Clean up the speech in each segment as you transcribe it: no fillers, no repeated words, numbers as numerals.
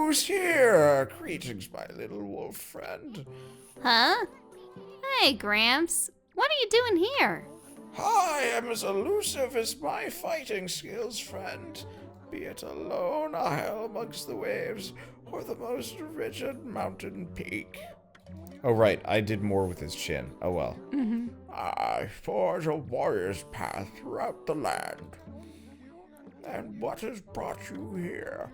who's here? Greetings, my little wolf friend. Huh? Hey, Gramps. What are you doing here? I am as elusive as my fighting skills, friend. Be it a lone isle amongst the waves, or the most rigid mountain peak. Oh, right. I did more with his chin. Oh, well. I forge a warrior's path throughout the land. And what has brought you here?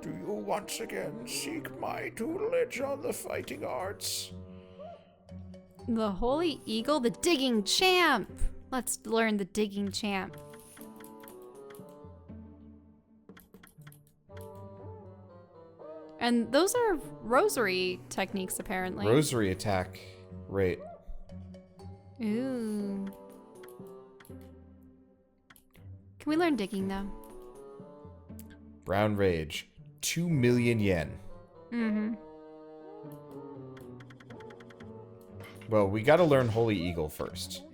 Do you once again seek my tutelage on the fighting arts? The Holy Eagle, the digging champ. Let's learn the digging champ. And those are rosary techniques, apparently. Rosary attack rate. Ooh. Can we learn digging, though? Brown Rage. 2 million yen. Mm-hmm. Well, we gotta learn Holy Eagle first.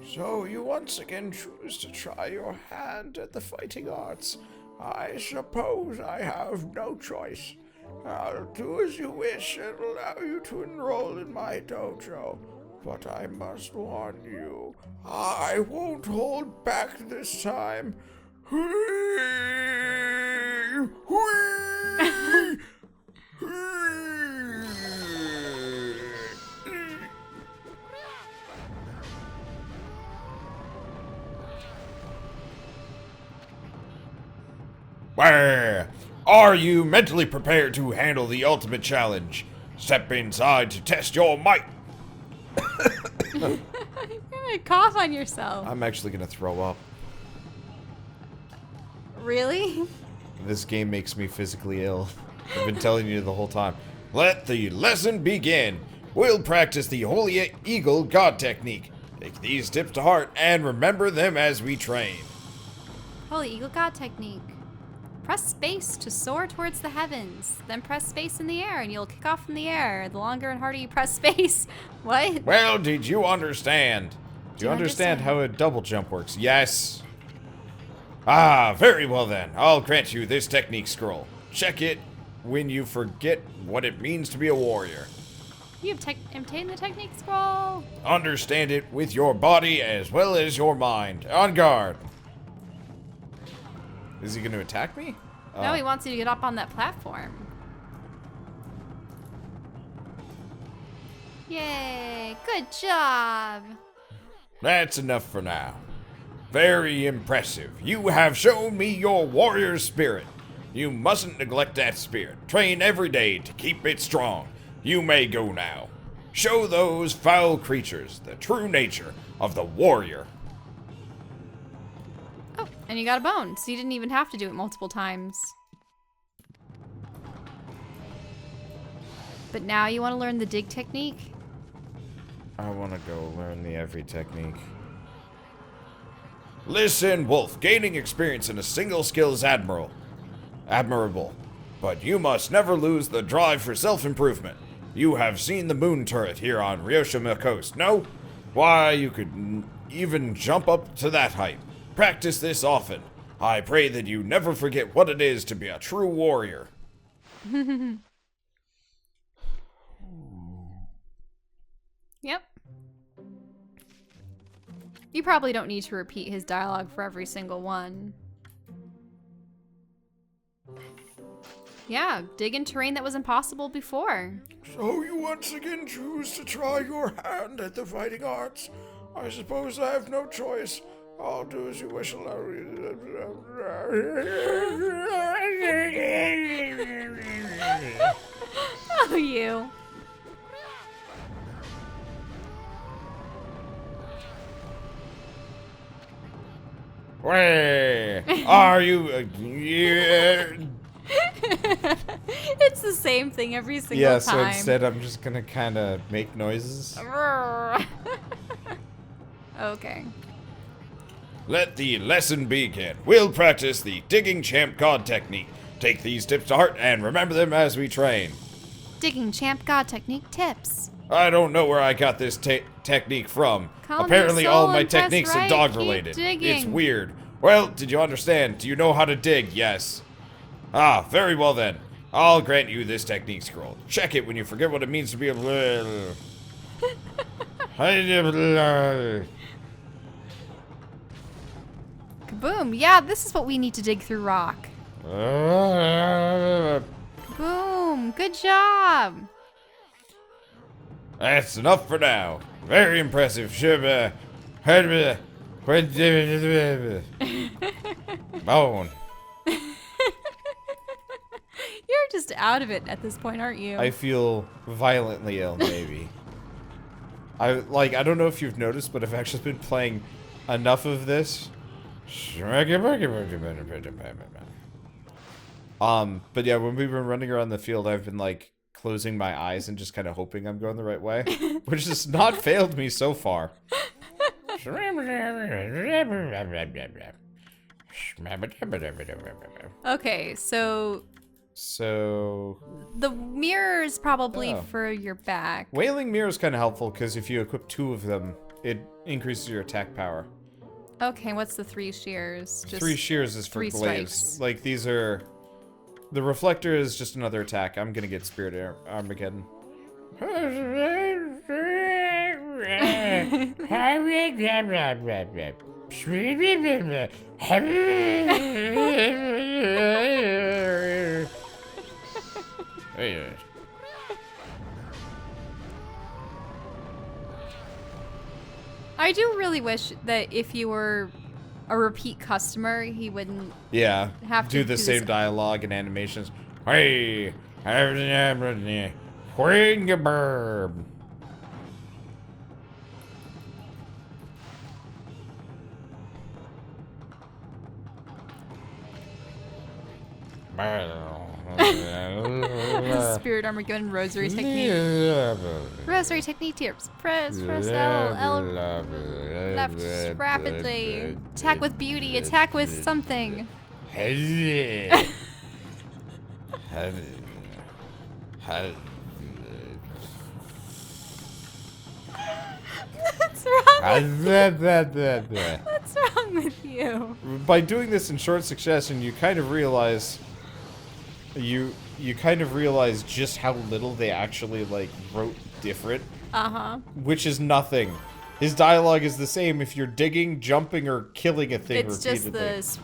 So you once again choose to try your hand at the fighting arts. I suppose I have no choice. I'll do as you wish and allow you to enroll in my dojo. But I must warn you, I won't hold back this time. Where? Are you mentally prepared to handle the ultimate challenge? Step inside to test your might. You're gonna cough on yourself. I'm actually gonna throw up. Really? This game makes me physically ill. I've been telling you the whole time. Let the lesson begin. We'll practice the Holy Eagle God technique. Take these tips to heart and remember them as we train. Holy Eagle God technique. Press space to soar towards the heavens. Then press space in the air and you'll kick off in the air. The longer and harder you press space. What? Well, did you understand? Do you understand how a double jump works? Yes. Ah, very well then. I'll grant you this technique scroll. Check it when you forget what it means to be a warrior. You have obtained the technique scroll. Understand it with your body as well as your mind. On guard. Is he going to attack me? No, he wants you to get up on that platform. Yay, good job. That's enough for now. Very impressive. You have shown me your warrior spirit. You mustn't neglect that spirit. Train every day to keep it strong. You may go now. Show those foul creatures the true nature of the warrior. Oh, and you got a bone, so you didn't even have to do it multiple times. But now you want to learn the dig technique? I want to go learn the every technique. Listen, Wolf. Gaining experience in a single skill is admirable. But you must never lose the drive for self-improvement. You have seen the moon turret here on Ryoshima Coast, no? Why, you could even jump up to that height. Practice this often. I pray that you never forget what it is to be a true warrior. Yep. You probably don't need to repeat his dialogue for every single one. Yeah, dig in terrain that was impossible before. So you once again choose to try your hand at the fighting arts. I suppose I have no choice. I'll do as you wish. Oh, you. Where are you? It's the same thing every single Yeah, time. so instead I'm just gonna kind of make noises. Okay. Let the lesson begin. We'll practice the digging champ god technique. Take these tips to heart and remember them as we train. Digging champ god technique tips. I don't know where I got this technique from. Calm Apparently your all soul my and press techniques right. are dog Keep related. digging. It's weird. Well, did you understand? Do you know how to dig? Yes. Ah, very well then. I'll grant you this technique scroll. Check it when you forget what it means to be a... Kaboom. Yeah, this is what we need to dig through rock. Boom. Good job. That's enough for now. Very impressive. Bone. You're just out of it at this point, aren't you? I feel violently ill, maybe. I don't know if you've noticed, but I've actually been playing enough of this. But yeah, when we've been running around the field, I've been like closing my eyes and just kind of hoping I'm going the right way, which has not failed me so far. Okay, so the mirror is probably for your back. Wailing Mirror is kind of helpful because if you equip 2 of them, it increases your attack power. Okay, what's the 3 shears? Just 3 shears is for 3 glaives. strikes. Like these are... The reflector is just another attack. I'm gonna get Spirit Armageddon. I do really wish that if you were a repeat customer, he wouldn't have to do the same dialogue and animations. Hey, Spirit Armageddon Rosary Technique. Rosary Technique tips. Press L, left rapidly. Attack with beauty, attack with something. What's wrong with you? By doing this in short succession, you kind of realize you kind of realize just how little they actually like wrote different. Which is nothing. His dialogue is the same if you're digging, jumping, or killing a thing it's repeatedly. just the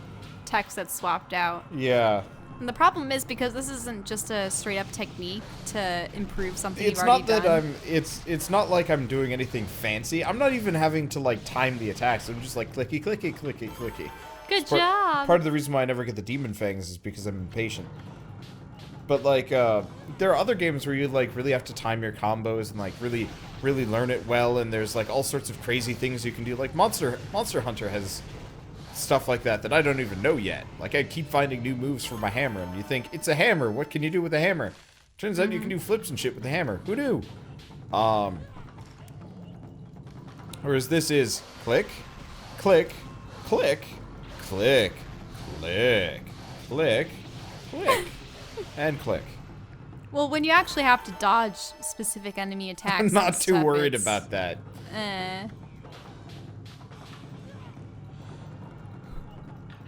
text that's swapped out. Yeah. And the problem is because this isn't just a straight up technique to improve something It's you've not already that done. it's not like I'm doing anything fancy. I'm not even having to like time the attacks. I'm just like clicky, clicky, clicky, clicky. Good job. Part of the reason why I never get the demon fangs is because I'm impatient. But like, there are other games where you like really have to time your combos and like really learn it well. And there's like all sorts of crazy things you can do. Like Monster Hunter has stuff like that I don't even know yet. Like I keep finding new moves for my hammer, and you think it's a hammer. What can you do with a hammer? Turns out you can do flips and shit with a hammer. Who knew? Whereas this is click, click, click, click, click, click, click, and click. Well, when you actually have to dodge specific enemy attacks, I'm not and too stuff, worried it's, about that.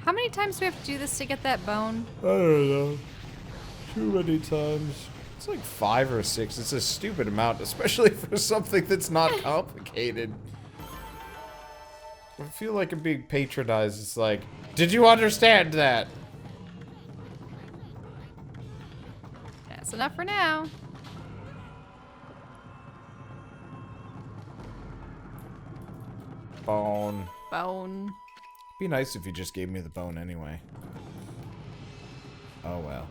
How many times do we have to do this to get that bone? I don't know. Too many times. It's like 5 or 6. It's a stupid amount, especially for something that's not complicated. I feel like I'm being patronized. It's like, did you understand that? That's enough for now. Bone. Bone. Be nice if you just gave me the bone anyway. Oh well.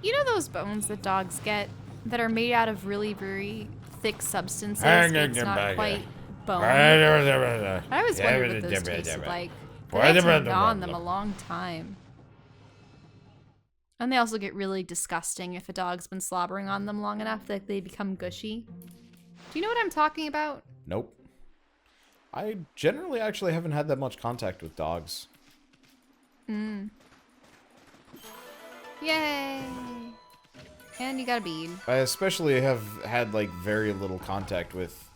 You know those bones that dogs get that are made out of really, very thick substances? It's not quite bone. I always wondered what those tasted like. But I had to gnaw on them a long time. And they also get really disgusting if a dog's been slobbering on them long enough that they become gushy. Do you know what I'm talking about? Nope. I generally actually haven't had that much contact with dogs. Yay! And you got a bead. I especially have had like very little contact with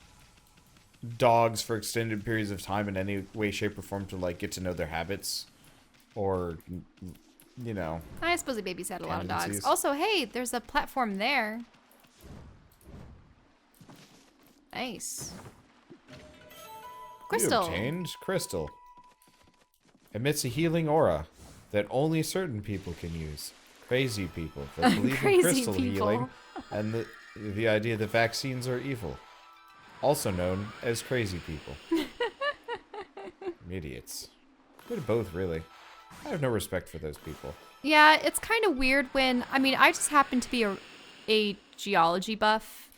dogs for extended periods of time in any way, shape, or form to like get to know their habits or you know. I suppose he babysat a lot of dogs. Tendencies. Also, hey, there's a platform there. Nice. Crystal. You obtained crystal. Emits a healing aura that only certain people can use. Crazy people that believe in Crazy crystal people. healing and the idea that vaccines are evil. Also known as crazy people. Idiots. Bit of both, really. I have no respect for those people. Yeah, it's kind of weird when, I mean, I just happen to be a geology buff.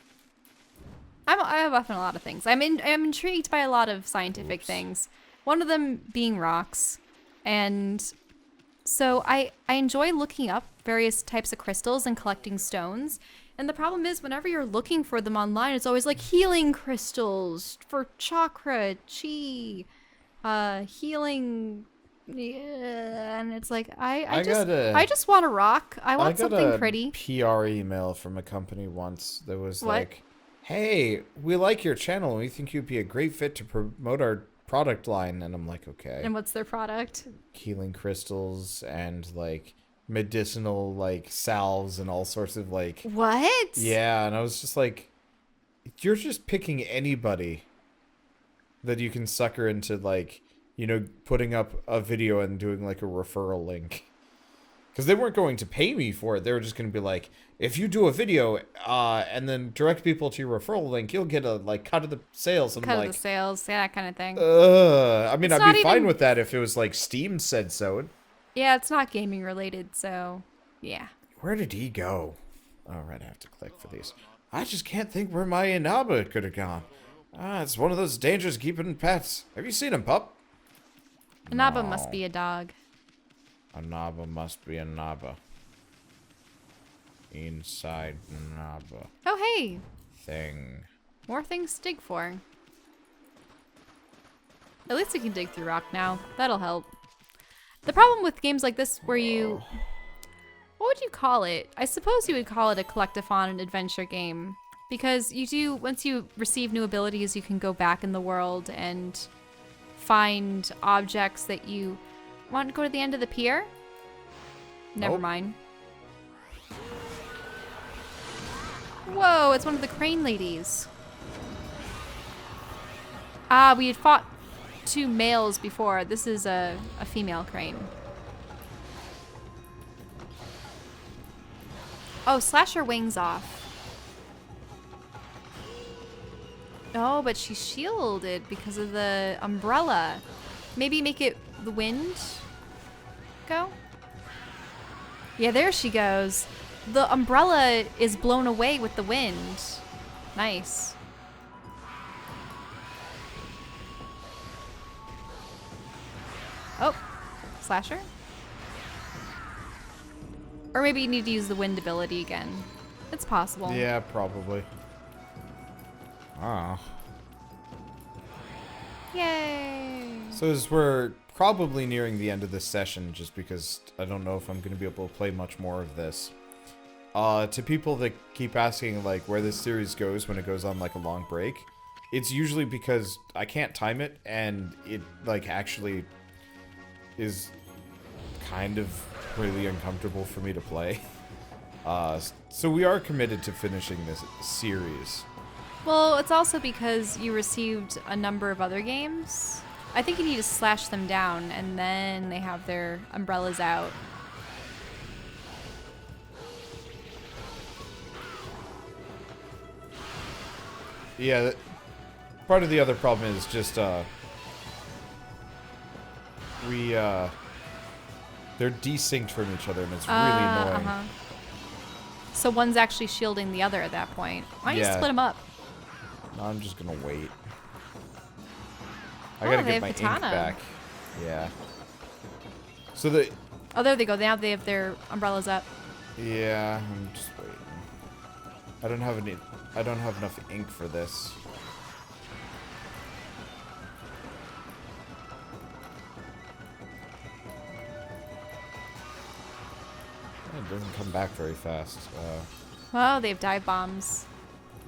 I'm a buff in a lot of things. I'm intrigued by a lot of scientific things. One of them being rocks. And so I enjoy looking up various types of crystals and collecting stones. And the problem is whenever you're looking for them online, it's always like healing crystals for chakra, chi, healing. Yeah, and it's like I just want a rock. I want something pretty. PR email from a company once that was What? like, "Hey, we like your channel and we think you'd be a great fit to promote our product line." And I'm like, "Okay." And what's their product? Healing crystals and like medicinal like salves and all sorts of like What? yeah, and I was just like, you're just picking anybody that you can sucker into like, you know, putting up a video and doing like a referral link. Because they weren't going to pay me for it. They were just going to be like, if you do a video and then direct people to your referral link, you'll get a like cut of the sales. And Cut I'm of like, the sales, yeah, that kind of thing. I mean, It's I'd not be fine even- with that if it was like Steam said so. Yeah, it's not gaming related, so yeah. Where did he go? Oh, right, I have to click for these. I just can't think where my inhabit could have gone. It's one of those dangers keeping pets. Have you seen him, pup? Anaba must be a dog. A Naba must be a Naba. Inside Naba Oh, hey, thing. more things to dig for. At least we can dig through rock now. That'll help. The problem with games like this where you... What would you call it? I suppose you would call it a collectathon, an adventure game. Because you do, once you receive new abilities, you can go back in the world and find objects that you... Want to go to the end of the pier? Never Nope. mind. Whoa, it's one of the crane ladies. Ah, we had fought 2 males before. This is a female crane. Oh, slash her wings off. Oh, but she's shielded because of the umbrella. Maybe make it the wind go? Yeah, there she goes. The umbrella is blown away with the wind. Nice. Oh, slasher? Or maybe you need to use the wind ability again. It's possible. Yeah, probably. Ah. Yay! So as we're probably nearing the end of this session, just because I don't know if I'm going to be able to play much more of this. To people that keep asking like where this series goes when it goes on like a long break, it's usually because I can't time it and it like actually is kind of really uncomfortable for me to play. So we are committed to finishing this series. Well, it's also because you received a number of other games. I think you need to slash them down, and then they have their umbrellas out. Yeah, part of the other problem is just, they're desynced from each other, and it's really annoying. So one's actually shielding the other at that point. Why don't you Yeah. split them up? No, I'm just gonna wait. I Oh, gotta they get have my ink katana. back. Yeah. So the... Oh, there they go. Now they have their umbrellas up. Yeah, I'm just waiting. I don't have enough ink for this. It doesn't come back very fast. Oh, they have dive bombs.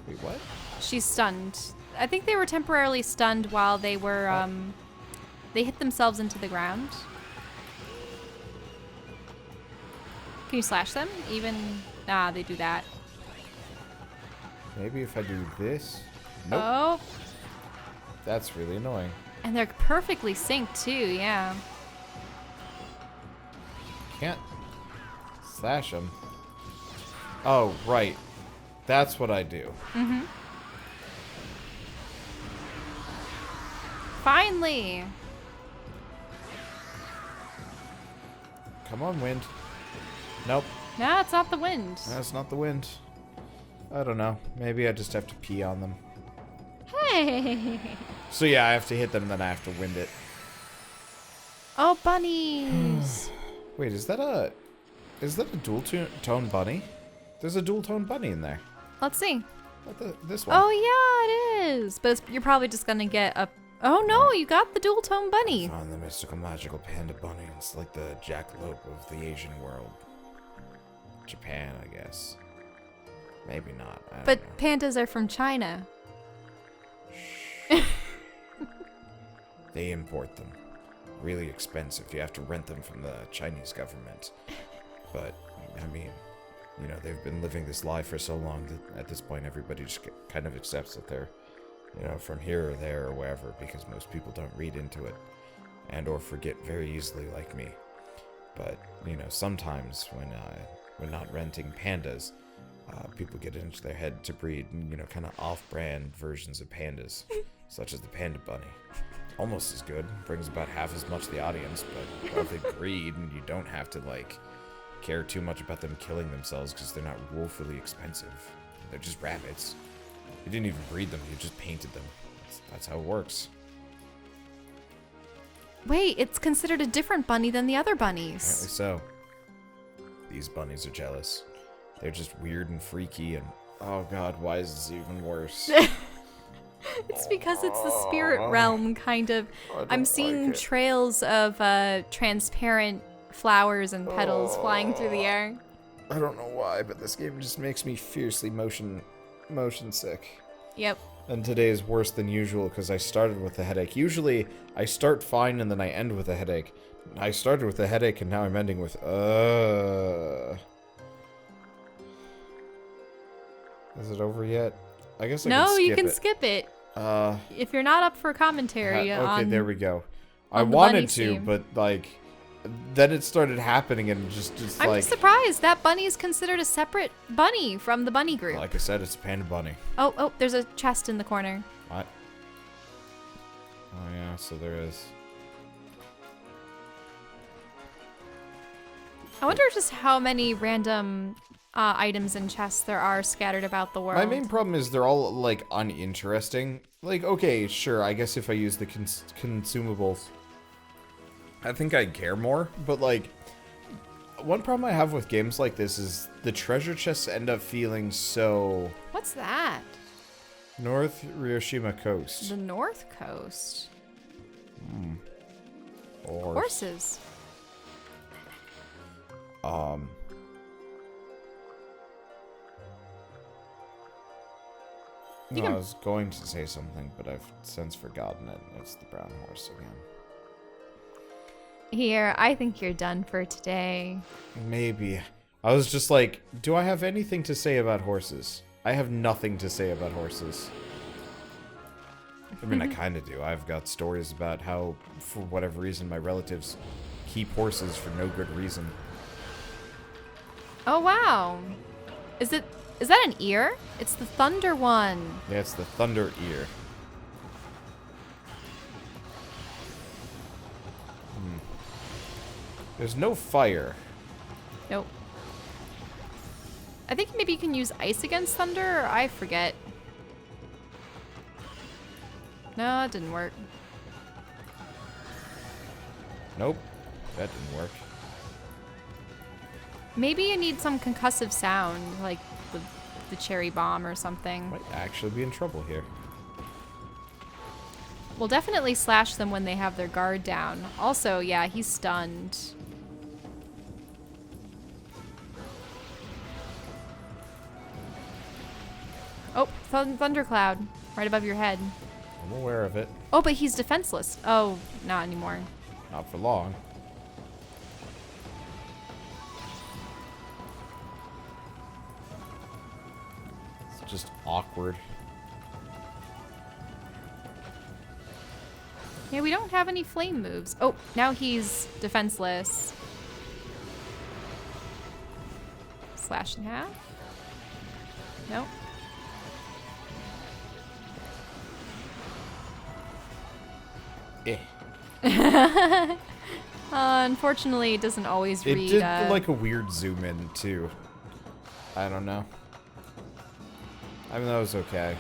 Wait, what? She's stunned. I think they were temporarily stunned while they were, they hit themselves into the ground. Can you slash them? Even... Ah, they do that. Maybe if I do this? Nope. Oh. That's really annoying. And they're perfectly synced too, yeah. Can't slash them. Oh, right. That's what I do. Mm-hmm. Finally! Come on, wind. Nope. No, it's not the wind. That's not the wind. I don't know. Maybe I just have to pee on them. Hey! So yeah, I have to hit them, then I have to wind it. Oh, bunnies! Wait, is that a dual tone bunny? There's a dual tone bunny in there. Let's see. This one. Oh, yeah, it is. But you're probably just gonna get a... Oh, no, you got the dual tone bunny. Found the mystical magical panda bunny. It's like the jackalope of the Asian world. Japan, I guess. Maybe not. I don't But know. pandas are from China. They import them. Really expensive. You have to rent them from the Chinese government. But, I mean, you know, they've been living this life for so long that at this point everybody just kind of accepts that they're, you know, from here or there or wherever, because most people don't read into it and or forget very easily like me. But, you know, sometimes when not renting pandas, people get it into their head to breed, you know, kind of off-brand versions of pandas, such as the panda bunny. Almost as good, brings about half as much the audience, but well, they breed and you don't have to, like, care too much about them killing themselves because they're not woefully expensive. They're just rabbits. You didn't even breed them, you just painted them. That's how it works. Wait, it's considered a different bunny than the other bunnies. Apparently so. These bunnies are jealous. They're just weird and freaky and... Oh god, why is this even worse? It's because it's the spirit realm, kind of. I'm seeing like it. trails of transparent flowers and petals flying through the air. I don't know why, but this game just makes me fiercely motion sick. Yep. And today is worse than usual because I started with a headache. Usually, I start fine and then I end with a headache. I started with a headache and now I'm ending with Is it over yet? I guess I can skip it. No, you can skip it. If you're not up for commentary Okay, on... there we go. I on the wanted bunny to, theme. but like, then it started happening and just I'm like. just surprised. That bunny is considered a separate bunny from the bunny group. Like I said, it's a panda bunny. Oh, there's a chest in the corner. What? Oh yeah, so there is. I wonder just how many random items and chests there are scattered about the world. My main problem is they're all like uninteresting. Like, okay, sure, I guess if I use the consumables, I think I'd care more. But like, one problem I have with games like this is the treasure chests end up feeling so What's that? North Hiroshima Coast. The North Coast. Or Horses. No, I was going to say something, but I've since forgotten it. It's the brown horse again. Here, I think you're done for today. Maybe. I was just like, do I have anything to say about horses? I have nothing to say about horses. I mean, I kind of do. I've got stories about how, for whatever reason, my relatives keep horses for no good reason. Oh, wow. Is that an ear? It's the thunder one. Yeah, it's the thunder ear. There's no fire. Nope. I think maybe you can use ice against thunder, or I forget. No, it didn't work. Nope. That didn't work. Maybe you need some concussive sound, like the cherry bomb or something. Might actually be in trouble here. We'll definitely slash them when they have their guard down. Also, yeah, he's stunned. Oh, thundercloud, right above your head. I'm aware of it. Oh, but he's defenseless. Oh, not anymore. Not for long. It's just awkward. Yeah, we don't have any flame moves. Oh, now he's defenseless. Slash in half. Nope. Unfortunately, it doesn't always read. It did like a weird zoom in too. I don't know. I mean, that was okay.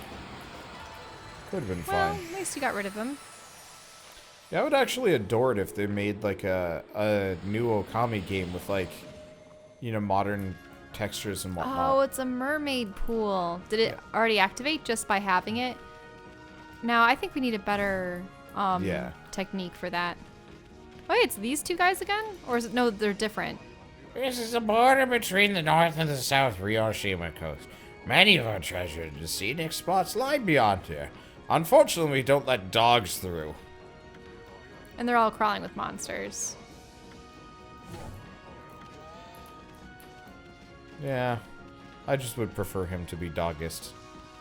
Could have been Well, fine. at least you got rid of him. Yeah, I would actually adore it if they made like a new Okami game with like, you know, modern textures and whatnot. Oh, it's a mermaid pool. Did it already activate just by having it? Now, I think we need a better technique for that. Oh, wait, it's these two guys again? Or is it, no, they're different. This is the border between the north and the south Ryoshima coast. Many of our treasured and scenic spots lie beyond here. Unfortunately, we don't let dogs through. And they're all crawling with monsters. Yeah, I just would prefer him to be doggist.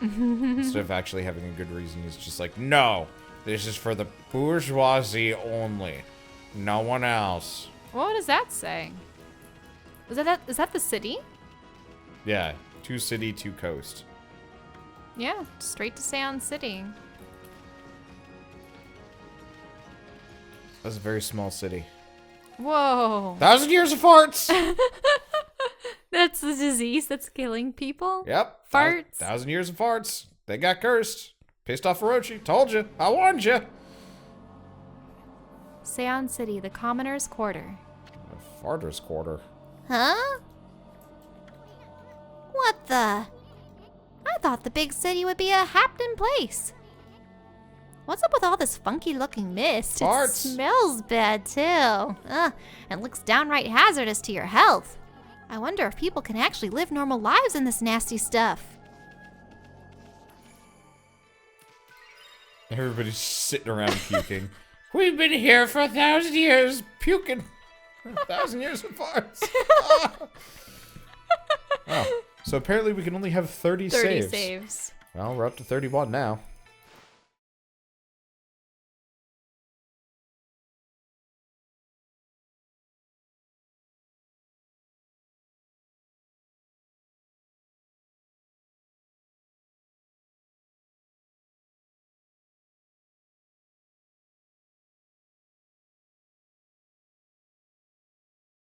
Instead of actually having a good reason, he's just like, no, this is for the bourgeoisie only. No one else. What does that say? Is that the city? Yeah, 2 city, 2 coast. Yeah, straight to Seion City. That's a very small city. Whoa. 1,000 years of farts! That's the disease that's killing people? Yep. Farts. 1,000 years of farts. They got cursed. Pissed off Orochi. Told you. I warned you. Seion City, the commoner's quarter. Farter's quarter. Huh? What the? I thought the big city would be a happening place. What's up with all this funky looking mist? Farts. It smells bad too. And looks downright hazardous to your health. I wonder if people can actually live normal lives in this nasty stuff. Everybody's sitting around puking. We've been here for 1,000 years, puking. 1,000 years of farts. Oh, so apparently we can only have 30 30 saves. saves. Well, we're up to 31 now.